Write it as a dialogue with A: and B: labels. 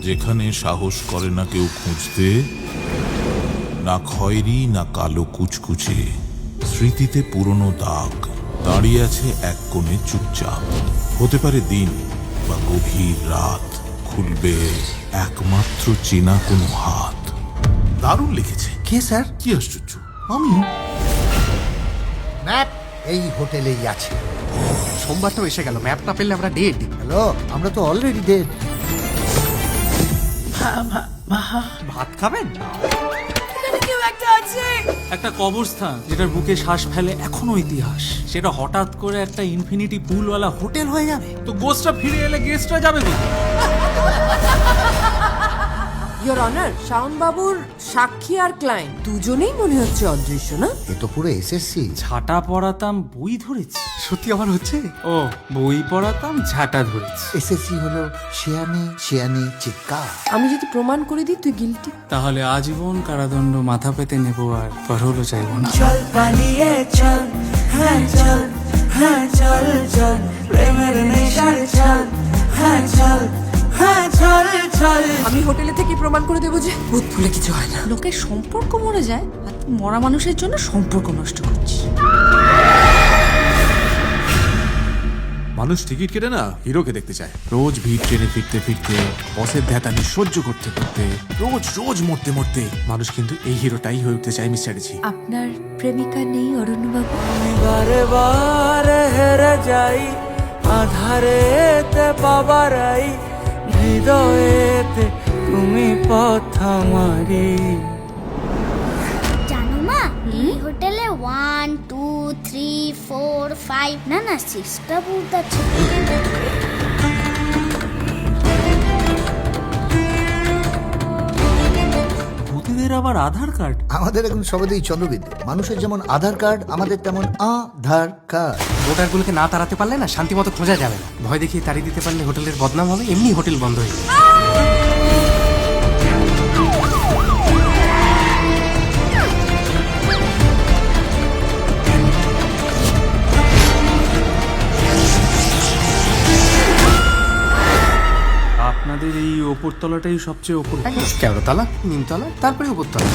A: যেখানে সাহস করে না কেউ খুঁজতে, না খয়েরি না কালো কুচকুচে, স্মৃতিতে পুরনো দাগ দাঁড়িয়ে আছে এক কোণে চুপচাপ। হতে পারে দিন বা গভীর রাত, খুলবে একমাত্র চেনা কোনো হাত। দারুণ লিখেছে।
B: কে স্যার?
A: কি আশ্চর্য, আমি।
B: ম্যাপ এই হোটেলেই আছে।
C: সোমবার তো এসে গেল, ম্যাপটা পেলে আমরা ডেড।
B: হ্যালো, আমরা তো অলরেডি ডেড।
C: ভাত খাবেন?
D: একটা কবরস্থান যেটার বুকে শ্বাস ফেলে এখনো ইতিহাস, সেটা হঠাৎ করে একটা ইনফিনিটি পুলওয়ালা হোটেল হয়ে যাবে। তো গোস্টটা ফিরে এলে গেস্টরা যাবে কোথায়?
E: ইয়োর অনার, শাওন বাবুর সাক্ষী আর ক্লায়েন্ট দুজনেই মনে হচ্ছে অদৃশ্য, না?
B: এ তো পুরো এসএসসি।
D: ঝাঁটা পড়াতাম বই ধরেছি।
C: সত্যি আমার হচ্ছে?
D: ও, বই পড়াতাম ঝাঁটা ধরেছি।
B: এসএসসি হলো শিয়ানে শিয়ানে চিৎকার।
E: আমি যদি প্রমাণ করে দিই তুই গিলটি,
D: তাহলে আজীবন কারাদণ্ড মাথা পেতে নেব, আর পারহলও চাইব না।
F: চল পালিয়ে চল, হ্যাঁ চল, হ্যাঁ চল চল, প্রেমের নেশার চল, হ্যাঁ চল, হ্যাঁ চল চল।
E: আমি হোটেলে থেকে প্রমাণ করে দেবো যে ভূত ভুলে কিছু হয় না।
G: লোকের সম্পর্ক মরে যায় আর তুই মরা মানুষের জন্য সম্পর্ক নষ্ট করছিস।
H: মানুষ টিকিট কেটে না হিরোকে দেখতে চায়। রোজ ভিড় ট্রেনে ফিরতে ফিরতে, বসের ধ্যাতানি সহ্য করতে করতে, রোজ রোজ মরতে মরতে মানুষ কিন্তু এই হিরোটাই হয়ে উঠতে চায়। মিস্টার জি,
G: আপনার প্রেমিকা নেই অরণ্যবাবু?
F: আমি বারে বারে হেরে যাই, আধারেতে পাবারাই, হৃদয়েতে তুমি পথ আমারি।
I: জানো মা, এই হোটেলে 1 2 3 4 5 না 6টা ভূত আছে।
D: ভূতেদের আবার আধার কার্ড?
B: আমাদের এখন সবেতেই চন্দ্রবিন্দু। মানুষের যেমন আধার কার্ড, আমাদের তেমন আধার কার্ড।
C: ভোটারগুলোকে না তাড়াতে পারলে না শান্তি মতো খোঁজা যাবে না। ভয় দেখিয়ে তাড়িয়ে দিতে পারলে হোটেলের বদনাম হবে, এমনি হোটেল বন্ধ হয়ে যাবে।
D: আপনাদের এই ওপরতলাটাই সবচেয়ে ওপর।
C: কেওড়াতলা, নিমতলা, তারপরে উপরতলা।